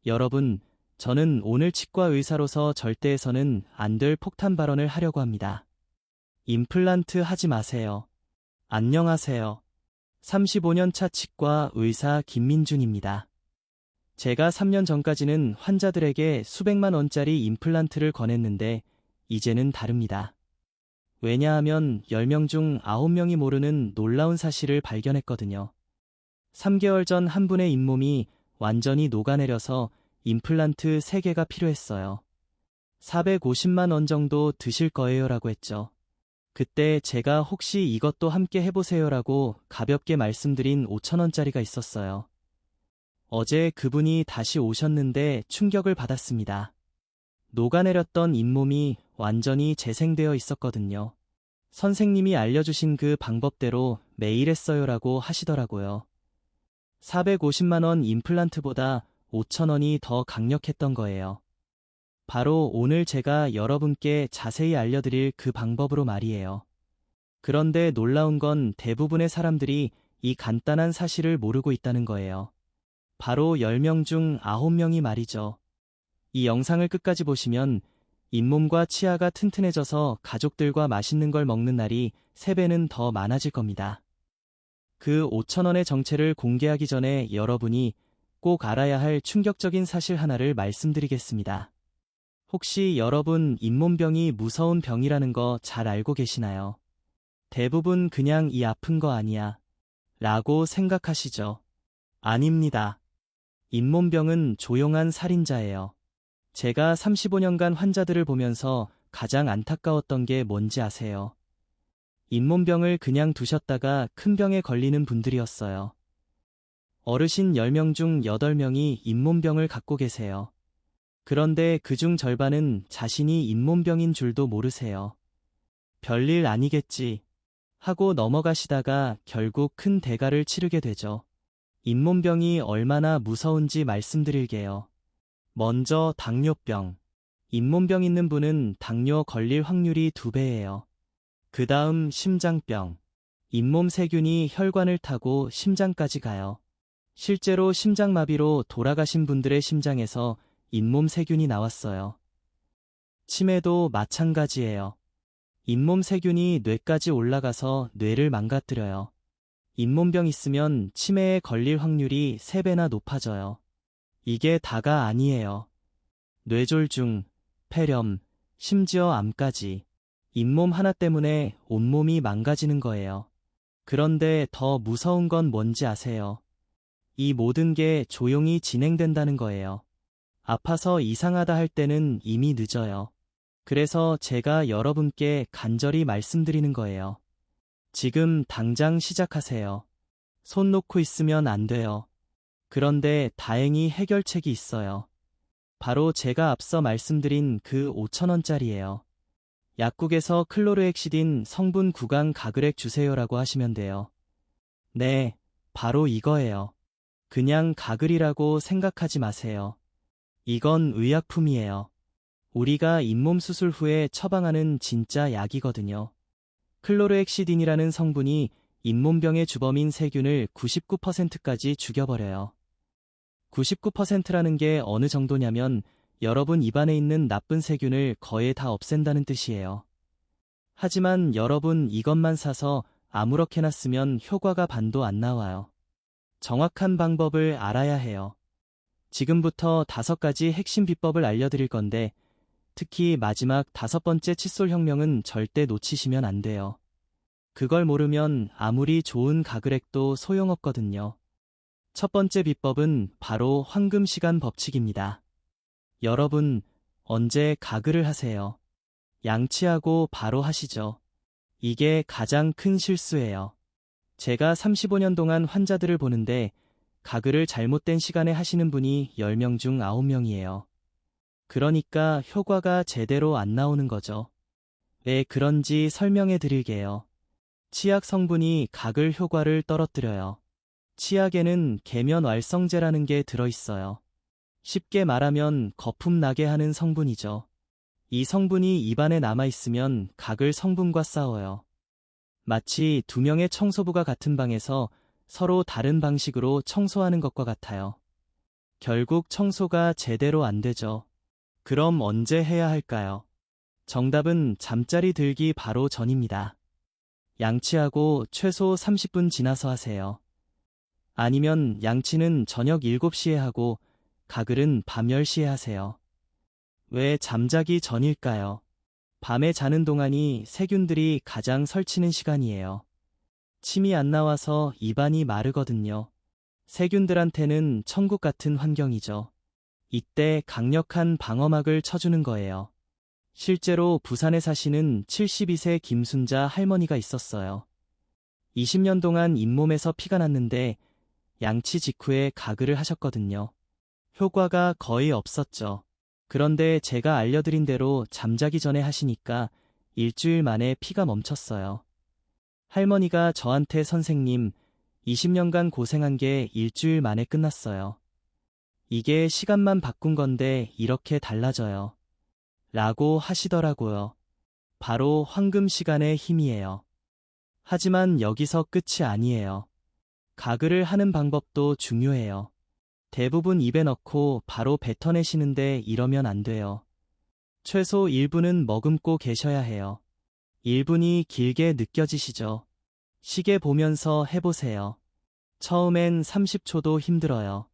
여러분, 저는 오늘 치과 의사로서 절대 해서는 안 될 폭탄 발언을 하려고 합니다. 임플란트 하지 마세요. 안녕하세요. 35년 차 치과 의사 김민준입니다. 제가 3년 전까지는 환자들에게 수백만 원짜리 임플란트를 권했는데 이제는 다릅니다. 왜냐하면 10명 중 9명이 모르는 놀라운 사실을 발견했거든요. 3개월 전 한 분의 잇몸이 완전히 녹아내려서 임플란트 3개가 필요했어요. 450만 원 정도 드실 거예요라고 했죠. 그때 제가 혹시 이것도 함께 해보세요라고 가볍게 말씀드린 5천 원짜리가 있었어요. 어제 그분이 다시 오셨는데 충격을 받았습니다. 녹아내렸던 잇몸이 완전히 재생되어 있었거든요. 선생님이 알려주신 그 방법대로 매일 했어요라고 하시더라고요. 450만 원 임플란트보다 5천 원이 더 강력했던 거예요. 바로 오늘 제가 여러분께 자세히 알려드릴 그 방법으로 말이에요. 그런데 놀라운 건 대부분의 사람들이 이 간단한 사실을 모르고 있다는 거예요. 바로 10명 중 9명이 말이죠. 이 영상을 끝까지 보시면 잇몸과 치아가 튼튼해져서 가족들과 맛있는 걸 먹는 날이 3배는 더 많아질 겁니다. 그 5천 원의 정체를 공개하기 전에 여러분이 꼭 알아야 할 충격적인 사실 하나를 말씀드리겠습니다. 혹시 여러분 잇몸병이 무서운 병이라는 거 잘 알고 계시나요? 대부분 그냥 이 아픈 거 아니야 라고 생각하시죠? 아닙니다. 잇몸병은 조용한 살인자예요. 제가 35년간 환자들을 보면서 가장 안타까웠던 게 뭔지 아세요? 잇몸병을 그냥 두셨다가 큰 병에 걸리는 분들이었어요. 어르신 10명 중 8명이 잇몸병을 갖고 계세요. 그런데 그중 절반은 자신이 잇몸병인 줄도 모르세요. 별일 아니겠지 하고 넘어가시다가 결국 큰 대가를 치르게 되죠. 잇몸병이 얼마나 무서운지 말씀드릴게요. 먼저 당뇨병. 잇몸병 있는 분은 당뇨 걸릴 확률이 2배예요. 그 다음 심장병. 잇몸 세균이 혈관을 타고 심장까지 가요. 실제로 심장마비로 돌아가신 분들의 심장에서 잇몸 세균이 나왔어요. 치매도 마찬가지예요. 잇몸 세균이 뇌까지 올라가서 뇌를 망가뜨려요. 잇몸병 있으면 치매에 걸릴 확률이 3배나 높아져요. 이게 다가 아니에요. 뇌졸중, 폐렴, 심지어 암까지. 잇몸 하나 때문에 온몸이 망가지는 거예요. 그런데 더 무서운 건 뭔지 아세요? 이 모든 게 조용히 진행된다는 거예요. 아파서 이상하다 할 때는 이미 늦어요. 그래서 제가 여러분께 간절히 말씀드리는 거예요. 지금 당장 시작하세요. 손 놓고 있으면 안 돼요. 그런데 다행히 해결책이 있어요. 바로 제가 앞서 말씀드린 그 5천 원짜리예요. 약국에서 클로르헥시딘 성분 구강 가글액 주세요라고 하시면 돼요. 네, 바로 이거예요. 그냥 가글이라고 생각하지 마세요. 이건 의약품이에요. 우리가 잇몸 수술 후에 처방하는 진짜 약이거든요. 클로르헥시딘이라는 성분이 잇몸병의 주범인 세균을 99%까지 죽여버려요. 99%라는 게 어느 정도냐면 여러분 입안에 있는 나쁜 세균을 거의 다 없앤다는 뜻이에요. 하지만 여러분 이것만 사서 아무렇게나 쓰면 효과가 반도 안 나와요. 정확한 방법을 알아야 해요. 지금부터 5가지 핵심 비법을 알려드릴 건데 특히 마지막 5번째 칫솔 혁명은 절대 놓치시면 안 돼요. 그걸 모르면 아무리 좋은 가글액도 소용없거든요. 첫 번째 비법은 바로 황금시간 법칙입니다. 여러분, 언제 가글을 하세요? 양치하고 바로 하시죠. 이게 가장 큰 실수예요. 제가 35년 동안 환자들을 보는데 가글을 잘못된 시간에 하시는 분이 10명 중 9명이에요. 그러니까 효과가 제대로 안 나오는 거죠. 왜 그런지 설명해 드릴게요. 치약 성분이 가글 효과를 떨어뜨려요. 치약에는 계면활성제라는 게 들어있어요. 쉽게 말하면 거품 나게 하는 성분이죠. 이 성분이 입안에 남아있으면 가글 성분과 싸워요. 마치 2명의 청소부가 같은 방에서 서로 다른 방식으로 청소하는 것과 같아요. 결국 청소가 제대로 안 되죠. 그럼 언제 해야 할까요? 정답은 잠자리 들기 바로 전입니다. 양치하고 최소 30분 지나서 하세요. 아니면 양치는 저녁 7시에 하고 가글은 밤 10시에 하세요. 왜 잠자기 전일까요? 밤에 자는 동안이 세균들이 가장 설치는 시간이에요. 침이 안 나와서 입안이 마르거든요. 세균들한테는 천국 같은 환경이죠. 이때 강력한 방어막을 쳐주는 거예요. 실제로 부산에 사시는 72세 김순자 할머니가 있었어요. 20년 동안 잇몸에서 피가 났는데 양치 직후에 가글을 하셨거든요. 효과가 거의 없었죠. 그런데 제가 알려드린 대로 잠자기 전에 하시니까 일주일 만에 피가 멈췄어요. 할머니가 저한테 선생님, 20년간 고생한 게 일주일 만에 끝났어요. 이게 시간만 바꾼 건데 이렇게 달라져요. 라고 하시더라고요. 바로 황금 시간의 힘이에요. 하지만 여기서 끝이 아니에요. 가글을 하는 방법도 중요해요. 대부분 입에 넣고 바로 뱉어내시는데 이러면 안 돼요. 최소 1분은 머금고 계셔야 해요. 1분이 길게 느껴지시죠? 시계 보면서 해보세요. 처음엔 30초도 힘들어요.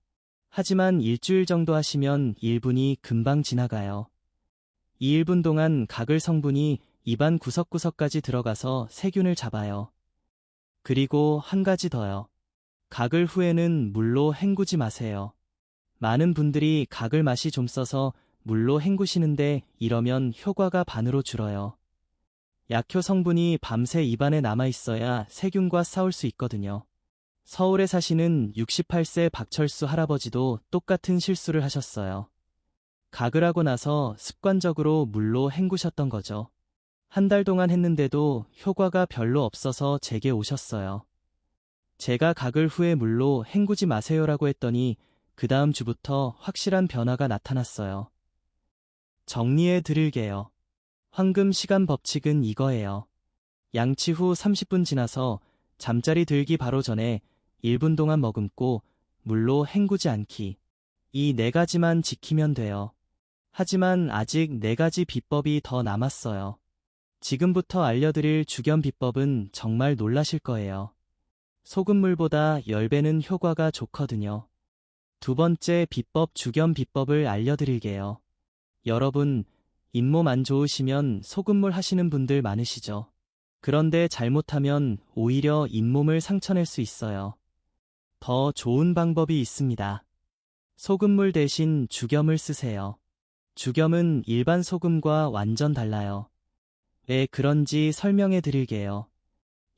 하지만 일주일 정도 하시면 1분이 금방 지나가요. 이 1분 동안 가글 성분이 입안 구석구석까지 들어가서 세균을 잡아요. 그리고 한 가지 더요. 가글 후에는 물로 헹구지 마세요. 많은 분들이 가글 맛이 좀 써서 물로 헹구시는데 이러면 효과가 반으로 줄어요. 약효 성분이 밤새 입안에 남아있어야 세균과 싸울 수 있거든요. 서울에 사시는 68세 박철수 할아버지도 똑같은 실수를 하셨어요. 가글하고 나서 습관적으로 물로 헹구셨던 거죠. 한 달 동안 했는데도 효과가 별로 없어서 제게 오셨어요. 제가 가글 후에 물로 헹구지 마세요라고 했더니 그 다음 주부터 확실한 변화가 나타났어요. 정리해 드릴게요. 황금 시간 법칙은 이거예요. 양치 후 30분 지나서 잠자리 들기 바로 전에 1분 동안 머금고 물로 헹구지 않기. 이 4가지만 지키면 돼요. 하지만 아직 4가지 비법이 더 남았어요. 지금부터 알려드릴 주겸 비법은 정말 놀라실 거예요. 소금물보다 10배는 효과가 좋거든요. 두 번째 비법 주겸 비법을 알려드릴게요. 여러분, 잇몸 안 좋으시면 소금물 하시는 분들 많으시죠? 그런데 잘못하면 오히려 잇몸을 상처낼 수 있어요. 더 좋은 방법이 있습니다. 소금물 대신 주겸을 쓰세요. 주겸은 일반 소금과 완전 달라요. 왜 그런지 설명해 드릴게요.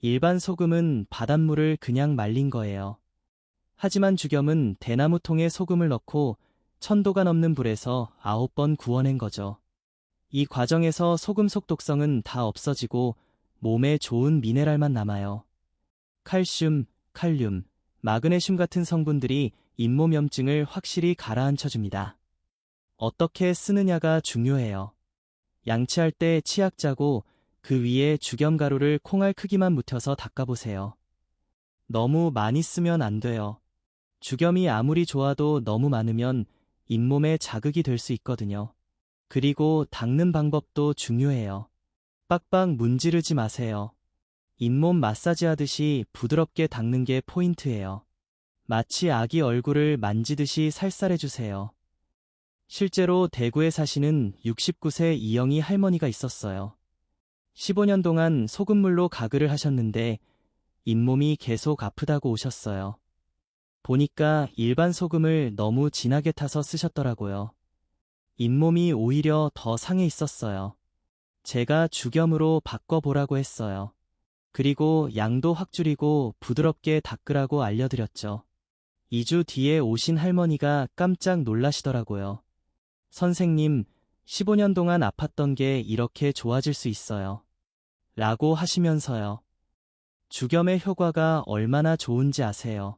일반 소금은 바닷물을 그냥 말린 거예요. 하지만 주겸은 대나무통에 소금을 넣고 1000도가 넘는 불에서 9번 구워낸 거죠. 이 과정에서 소금 속독성은 다 없어지고 몸에 좋은 미네랄만 남아요. 칼슘, 칼륨, 마그네슘 같은 성분들이 잇몸염증을 확실히 가라앉혀줍니다. 어떻게 쓰느냐가 중요해요. 양치할 때 치약 짜고 그 위에 주겸가루를 콩알 크기만 묻혀서 닦아보세요. 너무 많이 쓰면 안 돼요. 주겸이 아무리 좋아도 너무 많으면 잇몸에 자극이 될 수 있거든요. 그리고 닦는 방법도 중요해요. 빡빡 문지르지 마세요. 잇몸 마사지 하듯이 부드럽게 닦는 게 포인트예요. 마치 아기 얼굴을 만지듯이 살살해주세요. 실제로 대구에 사시는 69세 이영희 할머니가 있었어요. 15년 동안 소금물로 가글을 하셨는데 잇몸이 계속 아프다고 오셨어요. 보니까 일반 소금을 너무 진하게 타서 쓰셨더라고요. 잇몸이 오히려 더 상해 있었어요. 제가 주겸으로 바꿔보라고 했어요. 그리고 양도 확 줄이고 부드럽게 닦으라고 알려드렸죠. 2주 뒤에 오신 할머니가 깜짝 놀라시더라고요. 선생님, 15년 동안 아팠던 게 이렇게 좋아질 수 있어요. 라고 하시면서요. 주겸의 효과가 얼마나 좋은지 아세요?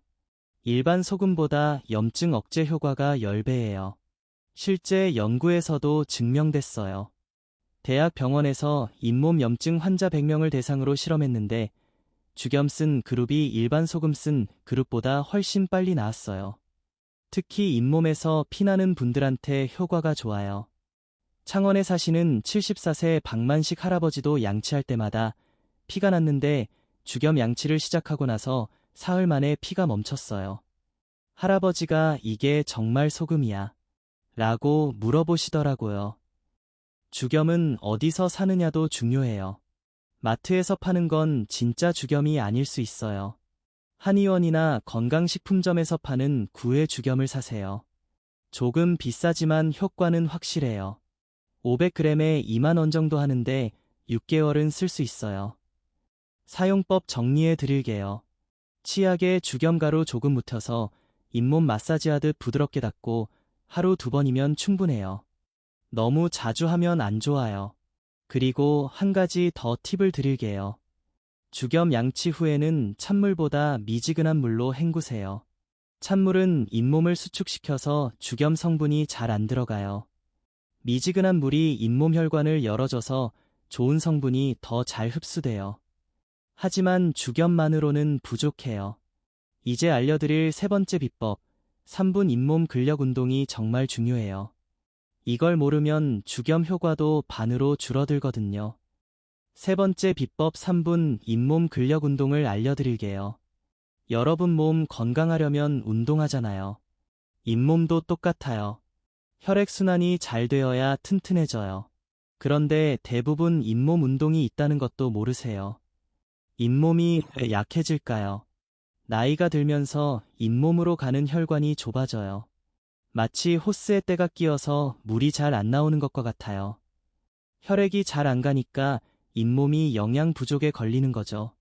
일반 소금보다 염증 억제 효과가 10배예요. 실제 연구에서도 증명됐어요. 대학 병원에서 잇몸 염증 환자 100명을 대상으로 실험했는데 주겸 쓴 그룹이 일반 소금 쓴 그룹보다 훨씬 빨리 나았어요. 특히 잇몸에서 피나는 분들한테 효과가 좋아요. 창원에 사시는 74세 박만식 할아버지도 양치할 때마다 피가 났는데 주겸 양치를 시작하고 나서 사흘 만에 피가 멈췄어요. 할아버지가 이게 정말 소금이야 라고 물어보시더라고요. 주겸은 어디서 사느냐도 중요해요. 마트에서 파는 건 진짜 주겸이 아닐 수 있어요. 한의원이나 건강식품점에서 파는 구의 주겸을 사세요. 조금 비싸지만 효과는 확실해요. 500g에 2만 원 정도 하는데 6개월은 쓸 수 있어요. 사용법 정리해 드릴게요. 치약에 주겸가루 조금 묻혀서 잇몸 마사지하듯 부드럽게 닦고 하루 2번이면 충분해요. 너무 자주 하면 안 좋아요. 그리고 한 가지 더 팁을 드릴게요. 주겸 양치 후에는 찬물보다 미지근한 물로 헹구세요. 찬물은 잇몸을 수축시켜서 주겸 성분이 잘 안 들어가요. 미지근한 물이 잇몸 혈관을 열어줘서 좋은 성분이 더 잘 흡수돼요. 하지만 주겸만으로는 부족해요. 이제 알려드릴 세 번째 비법, 3분 잇몸 근력 운동이 정말 중요해요. 이걸 모르면 주겸 효과도 반으로 줄어들거든요. 세 번째 비법 3분 잇몸 근력 운동을 알려드릴게요. 여러분 몸 건강하려면 운동하잖아요. 잇몸도 똑같아요. 혈액순환이 잘 되어야 튼튼해져요. 그런데 대부분 잇몸 운동이 있다는 것도 모르세요. 잇몸이 왜 약해질까요? 나이가 들면서 잇몸으로 가는 혈관이 좁아져요. 마치 호스에 때가 끼어서 물이 잘 안 나오는 것과 같아요. 혈액이 잘 안 가니까 잇몸이 영양 부족에 걸리는 거죠.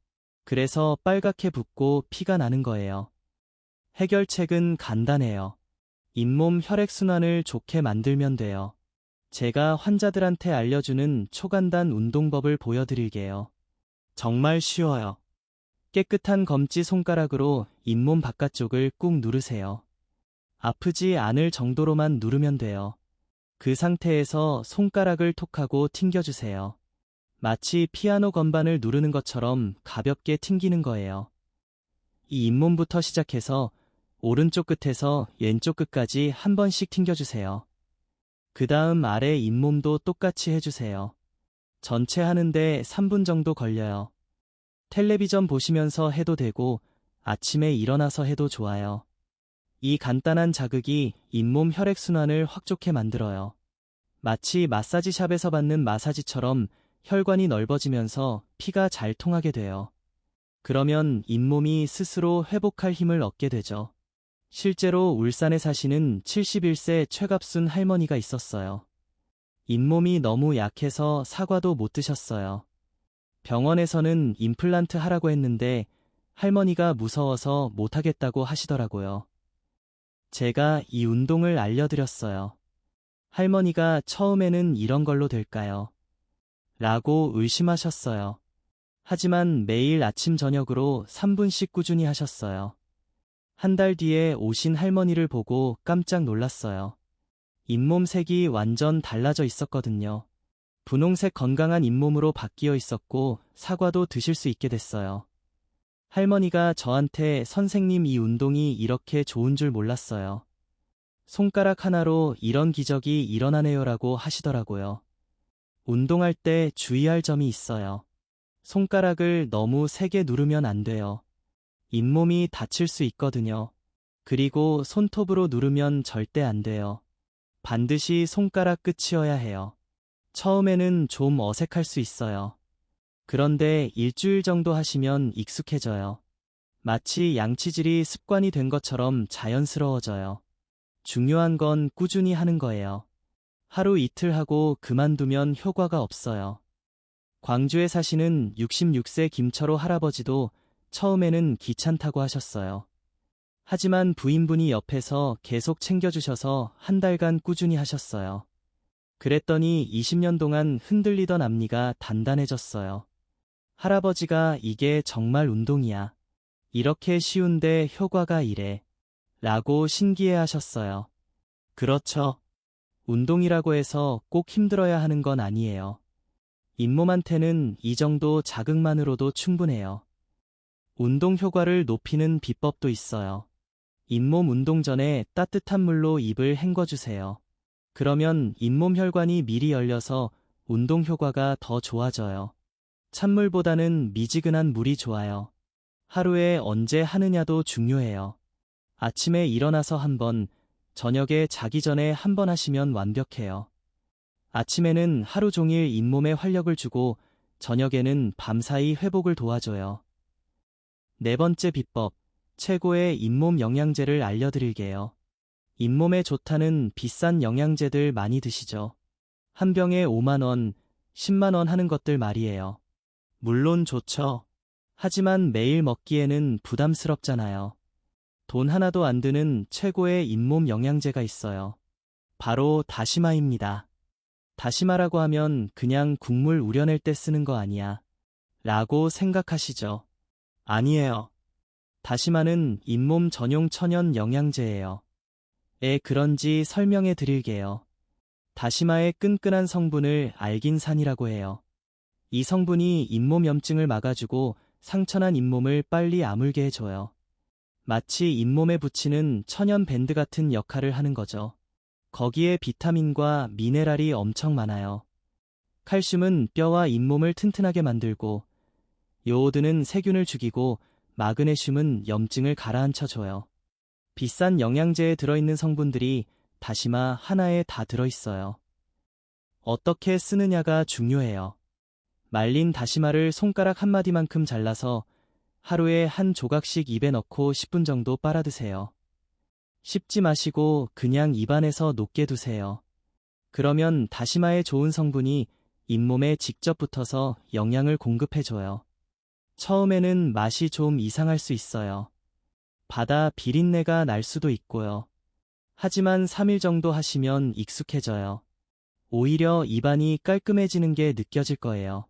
그래서 빨갛게 붓고 피가 나는 거예요. 해결책은 간단해요. 잇몸 혈액순환을 좋게 만들면 돼요. 제가 환자들한테 알려주는 초간단 운동법을 보여드릴게요. 정말 쉬워요. 깨끗한 검지 손가락으로 잇몸 바깥쪽을 꾹 누르세요. 아프지 않을 정도로만 누르면 돼요. 그 상태에서 손가락을 톡하고 튕겨주세요. 마치 피아노 건반을 누르는 것처럼 가볍게 튕기는 거예요. 이 잇몸부터 시작해서 오른쪽 끝에서 왼쪽 끝까지 한 번씩 튕겨주세요. 그 다음 아래 잇몸도 똑같이 해주세요. 전체 하는데 3분 정도 걸려요. 텔레비전 보시면서 해도 되고 아침에 일어나서 해도 좋아요. 이 간단한 자극이 잇몸 혈액순환을 확 좋게 만들어요. 마치 마사지샵에서 받는 마사지처럼 혈관이 넓어지면서 피가 잘 통하게 돼요. 그러면 잇몸이 스스로 회복할 힘을 얻게 되죠. 실제로 울산에 사시는 71세 최갑순 할머니가 있었어요. 잇몸이 너무 약해서 사과도 못 드셨어요. 병원에서는 임플란트 하라고 했는데 할머니가 무서워서 못하겠다고 하시더라고요. 제가 이 운동을 알려드렸어요. 할머니가 처음에는 이런 걸로 될까요? 라고 의심하셨어요. 하지만 매일 아침 저녁으로 3분씩 꾸준히 하셨어요. 한 달 뒤에 오신 할머니를 보고 깜짝 놀랐어요. 잇몸 색이 완전 달라져 있었거든요. 분홍색 건강한 잇몸으로 바뀌어 있었고 사과도 드실 수 있게 됐어요. 할머니가 저한테 선생님 이 운동이 이렇게 좋은 줄 몰랐어요. 손가락 하나로 이런 기적이 일어나네요라고 하시더라고요. 운동할 때 주의할 점이 있어요. 손가락을 너무 세게 누르면 안 돼요. 잇몸이 다칠 수 있거든요. 그리고 손톱으로 누르면 절대 안 돼요. 반드시 손가락 끝이어야 해요. 처음에는 좀 어색할 수 있어요. 그런데 일주일 정도 하시면 익숙해져요. 마치 양치질이 습관이 된 것처럼 자연스러워져요. 중요한 건 꾸준히 하는 거예요. 하루 이틀 하고 그만두면 효과가 없어요. 광주에 사시는 66세 김철호 할아버지도 처음에는 귀찮다고 하셨어요. 하지만 부인분이 옆에서 계속 챙겨주셔서 한 달간 꾸준히 하셨어요. 그랬더니 20년 동안 흔들리던 앞니가 단단해졌어요. 할아버지가 이게 정말 운동이야. 이렇게 쉬운데 효과가 이래. 라고 신기해 하셨어요. 그렇죠. 운동이라고 해서 꼭 힘들어야 하는 건 아니에요. 잇몸한테는 이 정도 자극만으로도 충분해요. 운동 효과를 높이는 비법도 있어요. 잇몸 운동 전에 따뜻한 물로 입을 헹궈주세요. 그러면 잇몸 혈관이 미리 열려서 운동 효과가 더 좋아져요. 찬물보다는 미지근한 물이 좋아요. 하루에 언제 하느냐도 중요해요. 아침에 일어나서 한 번, 저녁에 자기 전에 한 번 하시면 완벽해요. 아침에는 하루 종일 잇몸에 활력을 주고 저녁에는 밤사이 회복을 도와줘요. 네 번째 비법, 최고의 잇몸 영양제를 알려드릴게요. 잇몸에 좋다는 비싼 영양제들 많이 드시죠? 한 병에 5만 원, 10만 원 하는 것들 말이에요. 물론 좋죠. 하지만 매일 먹기에는 부담스럽잖아요. 돈 하나도 안 드는 최고의 잇몸 영양제가 있어요. 바로 다시마입니다. 다시마라고 하면 그냥 국물 우려낼 때 쓰는 거 아니야 라고 생각하시죠? 아니에요. 다시마는 잇몸 전용 천연 영양제예요. 그런지 설명해 드릴게요. 다시마의 끈끈한 성분을 알긴산이라고 해요. 이 성분이 잇몸 염증을 막아주고 상처난 잇몸을 빨리 아물게 해줘요. 마치 잇몸에 붙이는 천연 밴드 같은 역할을 하는 거죠. 거기에 비타민과 미네랄이 엄청 많아요. 칼슘은 뼈와 잇몸을 튼튼하게 만들고, 요오드는 세균을 죽이고, 마그네슘은 염증을 가라앉혀줘요. 비싼 영양제에 들어있는 성분들이 다시마 하나에 다 들어있어요. 어떻게 쓰느냐가 중요해요. 말린 다시마를 손가락 한마디만큼 잘라서 하루에 한 조각씩 입에 넣고 10분 정도 빨아드세요. 씹지 마시고 그냥 입안에서 녹게 두세요. 그러면 다시마의 좋은 성분이 잇몸에 직접 붙어서 영양을 공급해줘요. 처음에는 맛이 좀 이상할 수 있어요. 바다 비린내가 날 수도 있고요. 하지만 3일 정도 하시면 익숙해져요. 오히려 입안이 깔끔해지는 게 느껴질 거예요.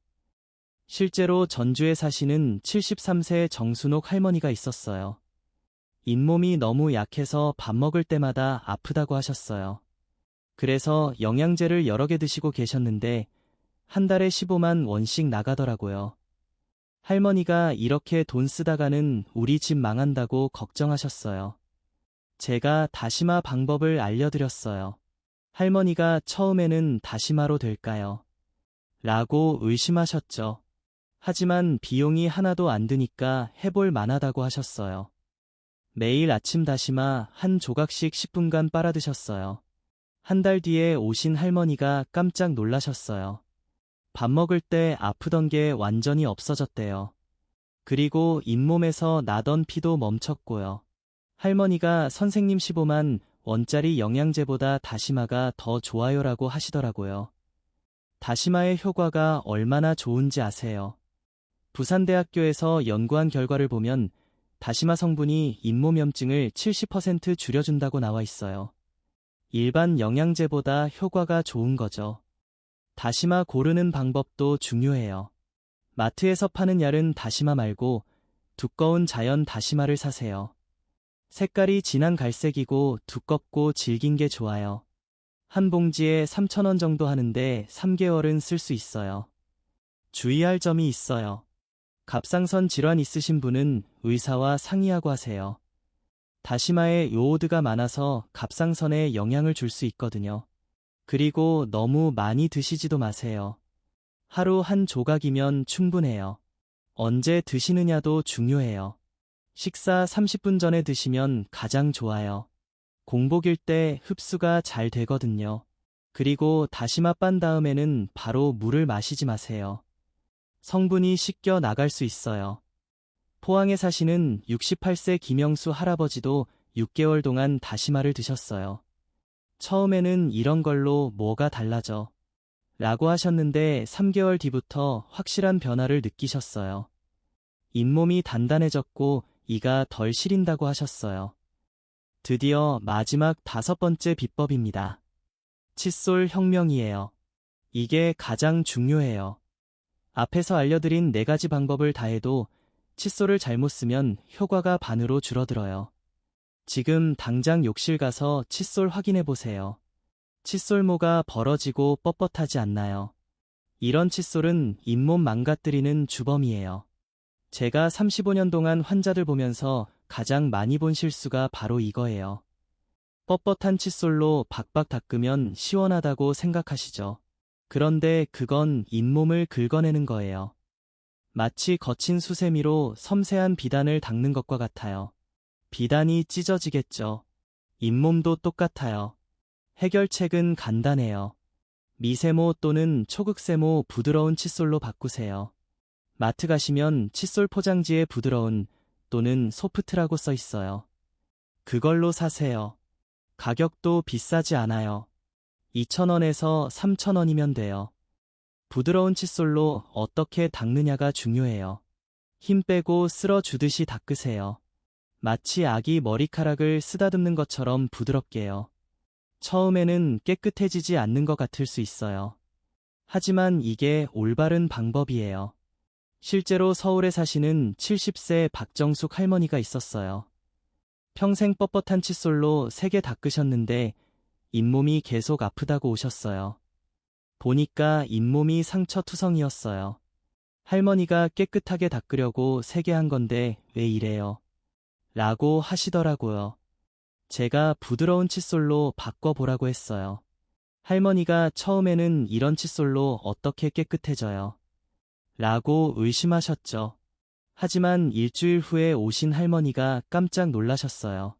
실제로 전주에 사시는 73세 정순옥 할머니가 있었어요. 잇몸이 너무 약해서 밥 먹을 때마다 아프다고 하셨어요. 그래서 영양제를 여러 개 드시고 계셨는데 한 달에 15만 원씩 나가더라고요. 할머니가 이렇게 돈 쓰다가는 우리 집 망한다고 걱정하셨어요. 제가 다시마 방법을 알려드렸어요. 할머니가 처음에는 다시마로 될까요? 라고 의심하셨죠. 하지만 비용이 하나도 안 드니까 해볼 만하다고 하셨어요. 매일 아침 다시마 한 조각씩 10분간 빨아드셨어요. 한 달 뒤에 오신 할머니가 깜짝 놀라셨어요. 밥 먹을 때 아프던 게 완전히 없어졌대요. 그리고 잇몸에서 나던 피도 멈췄고요. 할머니가 선생님 15만 원짜리 영양제보다 다시마가 더 좋아요라고 하시더라고요. 다시마의 효과가 얼마나 좋은지 아세요? 부산대학교에서 연구한 결과를 보면 다시마 성분이 잇몸염증을 70% 줄여준다고 나와 있어요. 일반 영양제보다 효과가 좋은 거죠. 다시마 고르는 방법도 중요해요. 마트에서 파는 얇은 다시마 말고 두꺼운 자연 다시마를 사세요. 색깔이 진한 갈색이고 두껍고 질긴 게 좋아요. 한 봉지에 3,000원 정도 하는데 3개월은 쓸 수 있어요. 주의할 점이 있어요. 갑상선 질환 있으신 분은 의사와 상의하고 하세요. 다시마에 요오드가 많아서 갑상선에 영향을 줄 수 있거든요. 그리고 너무 많이 드시지도 마세요. 하루 한 조각이면 충분해요. 언제 드시느냐도 중요해요. 식사 30분 전에 드시면 가장 좋아요. 공복일 때 흡수가 잘 되거든요. 그리고 다시마 빤 다음에는 바로 물을 마시지 마세요. 성분이 씻겨 나갈 수 있어요. 포항에 사시는 68세 김영수 할아버지도 6개월 동안 다시마를 드셨어요. 처음에는 이런 걸로 뭐가 달라져? 라고 하셨는데 3개월 뒤부터 확실한 변화를 느끼셨어요. 잇몸이 단단해졌고 이가 덜 시린다고 하셨어요. 드디어 마지막 5번째 비법입니다. 칫솔 혁명이에요. 이게 가장 중요해요. 앞에서 알려드린 4가지 방법을 다 해도 칫솔을 잘못 쓰면 효과가 반으로 줄어들어요. 지금 당장 욕실 가서 칫솔 확인해 보세요. 칫솔모가 벌어지고 뻣뻣하지 않나요? 이런 칫솔은 잇몸 망가뜨리는 주범이에요. 제가 35년 동안 환자들 보면서 가장 많이 본 실수가 바로 이거예요. 뻣뻣한 칫솔로 박박 닦으면 시원하다고 생각하시죠. 그런데 그건 잇몸을 긁어내는 거예요. 마치 거친 수세미로 섬세한 비단을 닦는 것과 같아요. 비단이 찢어지겠죠. 잇몸도 똑같아요. 해결책은 간단해요. 미세모 또는 초극세모 부드러운 칫솔로 바꾸세요. 마트 가시면 칫솔 포장지에 부드러운 또는 소프트라고 써 있어요. 그걸로 사세요. 가격도 비싸지 않아요. 2,000원에서 3,000원이면 돼요. 부드러운 칫솔로 어떻게 닦느냐가 중요해요. 힘 빼고 쓸어주듯이 닦으세요. 마치 아기 머리카락을 쓰다듬는 것처럼 부드럽게요. 처음에는 깨끗해지지 않는 것 같을 수 있어요. 하지만 이게 올바른 방법이에요. 실제로 서울에 사시는 70세 박정숙 할머니가 있었어요. 평생 뻣뻣한 칫솔로 3개 닦으셨는데 잇몸이 계속 아프다고 오셨어요. 보니까 잇몸이 상처투성이었어요. 할머니가 깨끗하게 닦으려고 3개 한 건데 왜 이래요? 라고 하시더라고요. 제가 부드러운 칫솔로 바꿔보라고 했어요. 할머니가 처음에는 이런 칫솔로 어떻게 깨끗해져요? 라고 의심하셨죠. 하지만 일주일 후에 오신 할머니가 깜짝 놀라셨어요.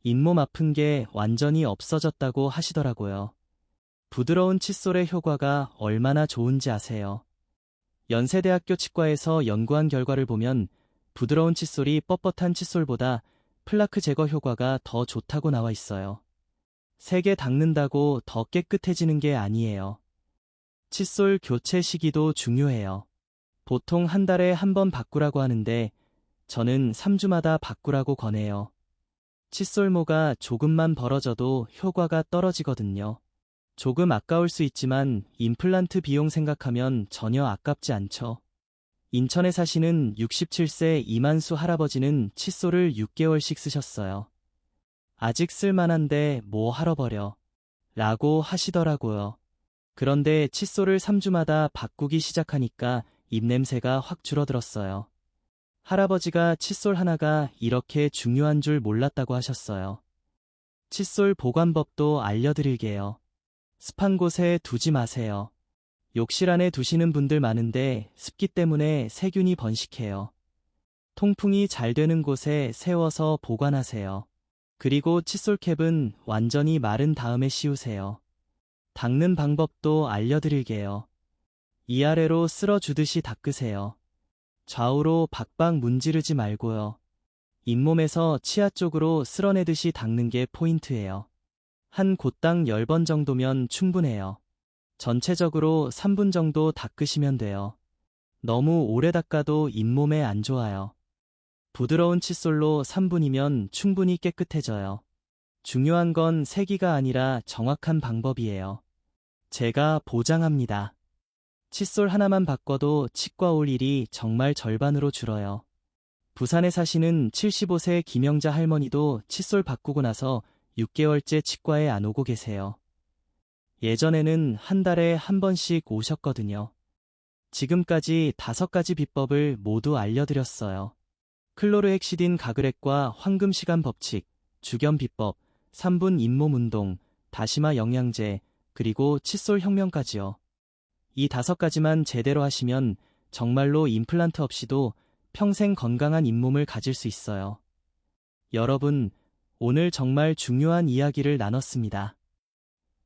잇몸 아픈 게 완전히 없어졌다고 하시더라고요. 부드러운 칫솔의 효과가 얼마나 좋은지 아세요? 연세대학교 치과에서 연구한 결과를 보면 부드러운 칫솔이 뻣뻣한 칫솔보다 플라크 제거 효과가 더 좋다고 나와 있어요. 3개 닦는다고 더 깨끗해지는 게 아니에요. 칫솔 교체 시기도 중요해요. 보통 한 달에 한 번 바꾸라고 하는데 저는 3주마다 바꾸라고 권해요. 칫솔모가 조금만 벌어져도 효과가 떨어지거든요. 조금 아까울 수 있지만 임플란트 비용 생각하면 전혀 아깝지 않죠. 인천에 사시는 67세 이만수 할아버지는 칫솔을 6개월씩 쓰셨어요. 아직 쓸만한데 뭐 하러 버려? 라고 하시더라고요. 그런데 칫솔을 3주마다 바꾸기 시작하니까 입냄새가 확 줄어들었어요. 할아버지가 칫솔 하나가 이렇게 중요한 줄 몰랐다고 하셨어요. 칫솔 보관법도 알려드릴게요. 습한 곳에 두지 마세요. 욕실 안에 두시는 분들 많은데 습기 때문에 세균이 번식해요. 통풍이 잘 되는 곳에 세워서 보관하세요. 그리고 칫솔 캡은 완전히 마른 다음에 씌우세요. 닦는 방법도 알려드릴게요. 위아래로 쓸어주듯이 닦으세요. 좌우로 박박 문지르지 말고요. 잇몸에서 치아 쪽으로 쓸어내듯이 닦는 게 포인트예요. 한 곳당 10번 정도면 충분해요. 전체적으로 3분 정도 닦으시면 돼요. 너무 오래 닦아도 잇몸에 안 좋아요. 부드러운 칫솔로 3분이면 충분히 깨끗해져요. 중요한 건 세기가 아니라 정확한 방법이에요. 제가 보장합니다. 칫솔 하나만 바꿔도 치과 올 일이 정말 절반으로 줄어요. 부산에 사시는 75세 김영자 할머니도 칫솔 바꾸고 나서 6개월째 치과에 안 오고 계세요. 예전에는 한 달에 한 번씩 오셨거든요. 지금까지 5가지 비법을 모두 알려드렸어요. 클로르헥시딘 가글액과 황금시간 법칙, 주겸 비법, 3분 잇몸 운동, 다시마 영양제, 그리고 칫솔 혁명까지요. 이 5가지만 제대로 하시면 정말로 임플란트 없이도 평생 건강한 잇몸을 가질 수 있어요. 여러분, 오늘 정말 중요한 이야기를 나눴습니다.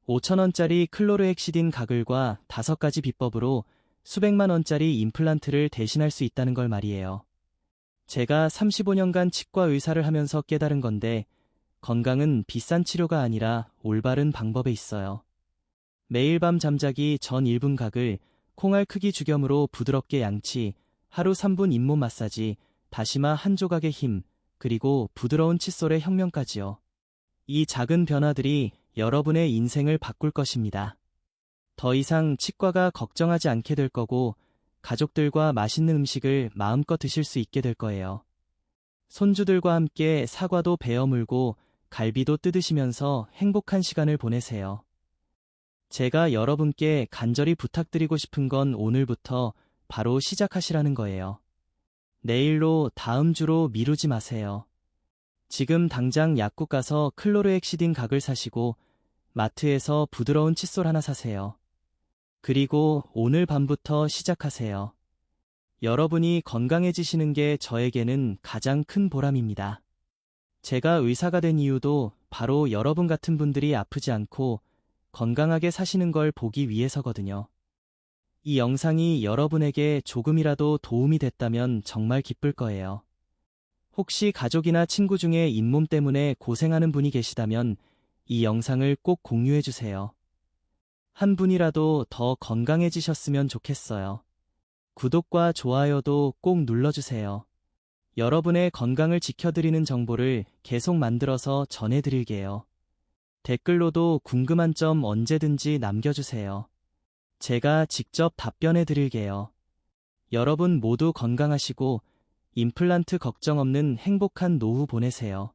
5,000원짜리 클로르헥시딘 가글과 5가지 비법으로 수백만 원짜리 임플란트를 대신할 수 있다는 걸 말이에요. 제가 35년간 치과 의사를 하면서 깨달은 건데 건강은 비싼 치료가 아니라 올바른 방법에 있어요. 매일 밤 잠자기 전 1분 가글, 콩알 크기 주겸으로 부드럽게 양치, 하루 3분 잇몸 마사지, 다시마 한 조각의 힘, 그리고 부드러운 칫솔의 혁명까지요. 이 작은 변화들이 여러분의 인생을 바꿀 것입니다. 더 이상 치과가 걱정하지 않게 될 거고 가족들과 맛있는 음식을 마음껏 드실 수 있게 될 거예요. 손주들과 함께 사과도 베어 물고 갈비도 뜯으시면서 행복한 시간을 보내세요. 제가 여러분께 간절히 부탁드리고 싶은 건 오늘부터 바로 시작하시라는 거예요. 내일로 다음 주로 미루지 마세요. 지금 당장 약국 가서 클로르엑시딘 각을 사시고 마트에서 부드러운 칫솔 하나 사세요. 그리고 오늘 밤부터 시작하세요. 여러분이 건강해지시는 게 저에게는 가장 큰 보람입니다. 제가 의사가 된 이유도 바로 여러분 같은 분들이 아프지 않고 건강하게 사시는 걸 보기 위해서거든요. 이 영상이 여러분에게 조금이라도 도움이 됐다면 정말 기쁠 거예요. 혹시 가족이나 친구 중에 잇몸 때문에 고생하는 분이 계시다면 이 영상을 꼭 공유해 주세요. 한 분이라도 더 건강해지셨으면 좋겠어요. 구독과 좋아요도 꼭 눌러주세요. 여러분의 건강을 지켜드리는 정보를 계속 만들어서 전해드릴게요. 댓글로도 궁금한 점 언제든지 남겨주세요. 제가 직접 답변해 드릴게요. 여러분 모두 건강하시고 임플란트 걱정 없는 행복한 노후 보내세요.